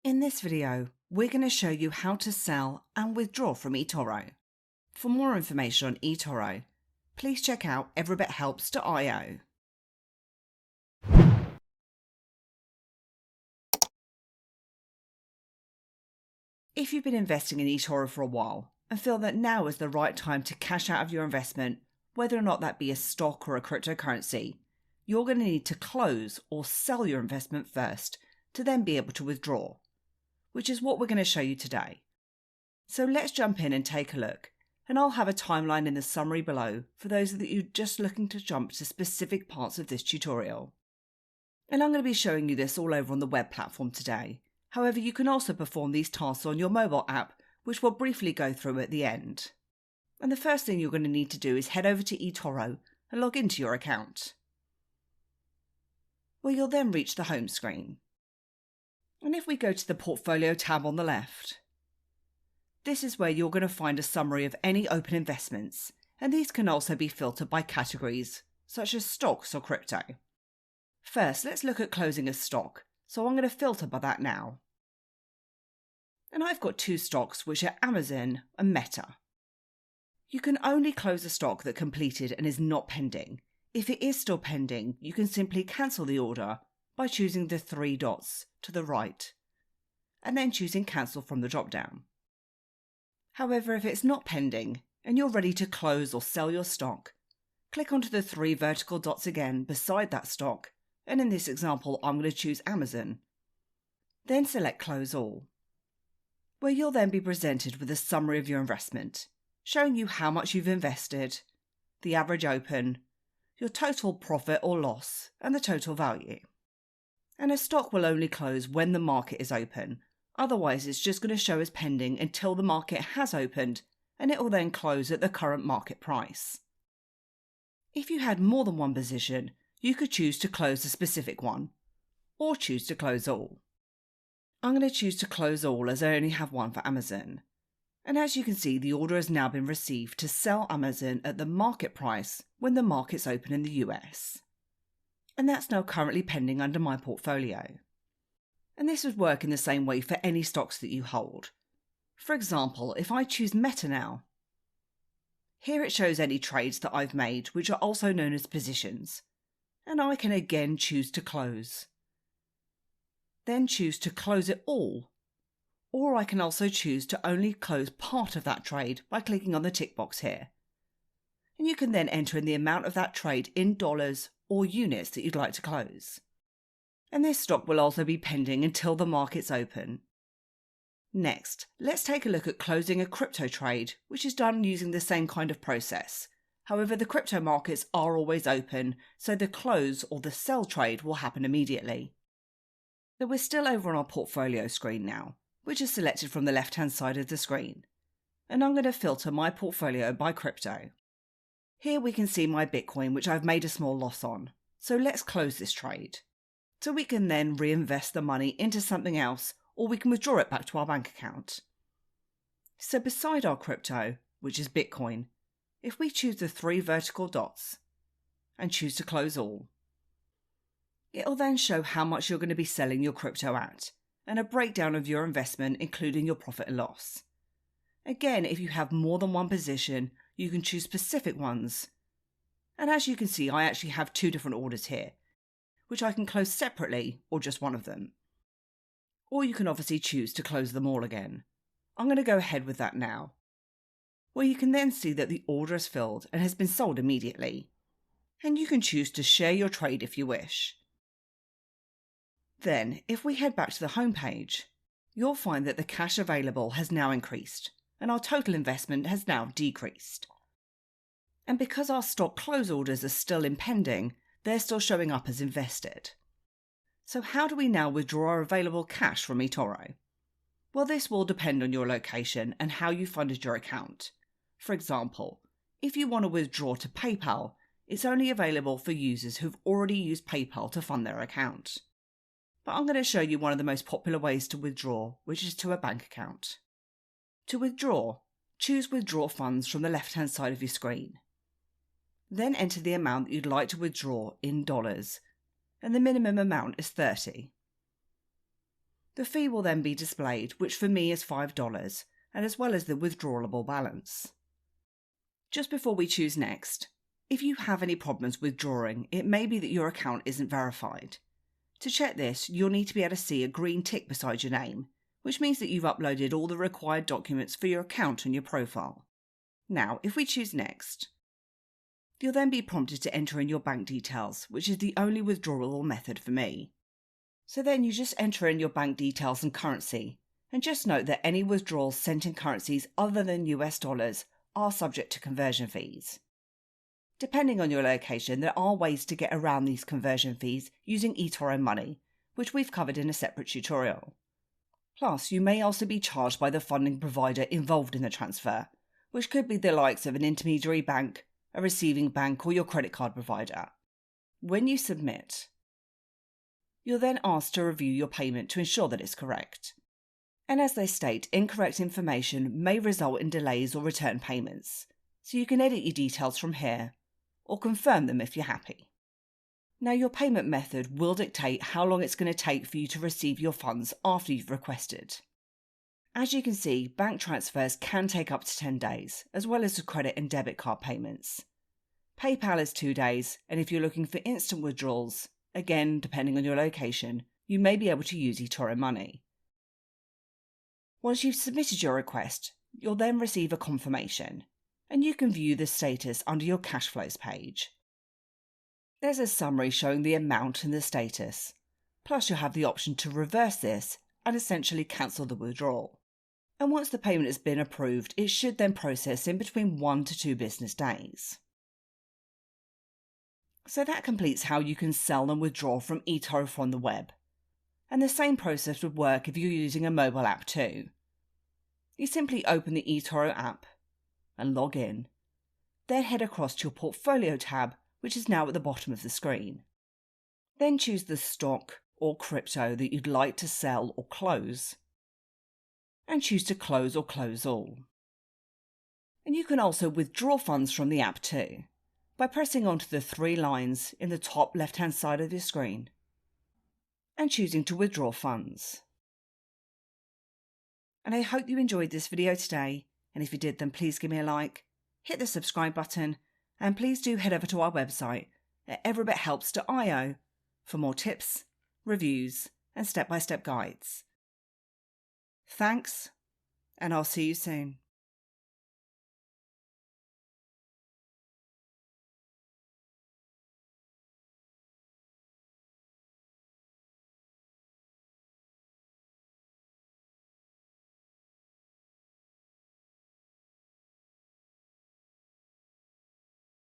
In this video, we're going to show you how to sell and withdraw from eToro. For more information on eToro, please check out everybithelps.io. If you've been investing in eToro for a while and feel that now is the right time to cash out of your investment, whether or not that be a stock or a cryptocurrency, you're going to need to close or sell your investment first to then be able to withdraw, which is what we're going to show you today. So let's jump in and take a look, and I'll have a timeline in the summary below for those that you're just looking to jump to specific parts of this tutorial. And I'm going to be showing you this all over on the web platform today. However, you can also perform these tasks on your mobile app, which we'll briefly go through at the end. And the first thing you're going to need to do is head over to eToro and log into your account, where you'll then reach the home screen. And if we go to the Portfolio tab on the left, this is where you're going to find a summary of any open investments, and these can also be filtered by categories, such as stocks or crypto. First, let's look at closing a stock, so I'm going to filter by that now. And I've got two stocks, which are Amazon and Meta. You can only close a stock that completed and is not pending. If it is still pending, you can simply cancel the order by choosing the three dots to the right, and then choosing cancel from the drop-down. However, if it's not pending and you're ready to close or sell your stock, click onto the three vertical dots again beside that stock, and in this example I'm going to choose Amazon. Then select Close All, where you'll then be presented with a summary of your investment, showing you how much you've invested, the average open, your total profit or loss, and the total value. And a stock will only close when the market is open. Otherwise, it's just going to show as pending until the market has opened, and it will then close at the current market price. If you had more than one position, you could choose to close a specific one, or choose to close all. I'm going to choose to close all as I only have one for Amazon. And as you can see, the order has now been received to sell Amazon at the market price when the market's open in the US. And that's now currently pending under my portfolio. And this would work in the same way for any stocks that you hold. For example, if I choose Meta now, here it shows any trades that I've made, which are also known as positions, and I can again choose to close. Then choose to close it all, or I can also choose to only close part of that trade by clicking on the tick box here. And you can then enter in the amount of that trade in dollars or units that you'd like to close. And this stock will also be pending until the market's open. Next, let's take a look at closing a crypto trade, which is done using the same kind of process. However, the crypto markets are always open, so the close or the sell trade will happen immediately. So we're still over on our portfolio screen now, which is selected from the left-hand side of the screen. And I'm going to filter my portfolio by crypto. Here we can see my Bitcoin, which I've made a small loss on. So let's close this trade. So we can then reinvest the money into something else, or we can withdraw it back to our bank account. So beside our crypto, which is Bitcoin, if we choose the three vertical dots and choose to close all, it'll then show how much you're going to be selling your crypto at, and a breakdown of your investment, including your profit and loss. Again, if you have more than one position, you can choose specific ones. And as you can see, I actually have two different orders here, which I can close separately or just one of them. Or you can obviously choose to close them all again. I'm going to go ahead with that now, where you can then see that the order is filled and has been sold immediately. And you can choose to share your trade if you wish. Then, if we head back to the home page, you'll find that the cash available has now increased, and our total investment has now decreased. And because our stock close orders are still impending, they're still showing up as invested. So how do we now withdraw our available cash from eToro? Well, this will depend on your location and how you funded your account. For example, if you want to withdraw to PayPal, it's only available for users who've already used PayPal to fund their account. But I'm going to show you one of the most popular ways to withdraw, which is to a bank account. To withdraw, choose Withdraw Funds from the left-hand side of your screen. Then enter the amount that you'd like to withdraw in dollars, and the minimum amount is $30. The fee will then be displayed, which for me is $5, and as well as the withdrawable balance. Just before we choose next, if you have any problems withdrawing, it may be that your account isn't verified. To check this, you'll need to be able to see a green tick beside your name, which means that you've uploaded all the required documents for your account and your profile. Now, if we choose next, you'll then be prompted to enter in your bank details, which is the only withdrawable method for me. So then you just enter in your bank details and currency, and just note that any withdrawals sent in currencies other than US dollars are subject to conversion fees. Depending on your location, there are ways to get around these conversion fees using eToro Money, which we've covered in a separate tutorial. Plus, you may also be charged by the funding provider involved in the transfer, which could be the likes of an intermediary bank, a receiving bank, or your credit card provider. When you submit, you're then asked to review your payment to ensure that it's correct. And as they state, incorrect information may result in delays or return payments, so you can edit your details from here, or confirm them if you're happy. Now, your payment method will dictate how long it's going to take for you to receive your funds after you've requested. As you can see, bank transfers can take up to 10 days, as well as the credit and debit card payments. PayPal is 2 days, and if you're looking for instant withdrawals, again, depending on your location, you may be able to use eToro Money. Once you've submitted your request, you'll then receive a confirmation, and you can view the status under your cash flows page. There's a summary showing the amount and the status, plus you'll have the option to reverse this and essentially cancel the withdrawal. And once the payment has been approved, it should then process in between 1 to 2 business days. So that completes how you can sell and withdraw from eToro from the web. And the same process would work if you're using a mobile app too. You simply open the eToro app and log in, then head across to your Portfolio tab, which is now at the bottom of the screen. Then choose the stock or crypto that you'd like to sell or close, and choose to close or close all. And you can also withdraw funds from the app too, by pressing onto the 3 lines in the top left-hand side of your screen, and choosing to withdraw funds. And I hope you enjoyed this video today, and if you did, then please give me a like, hit the subscribe button, and please do head over to our website at everybithelps.io for more tips, reviews, and step-by-step guides. Thanks, and I'll see you soon.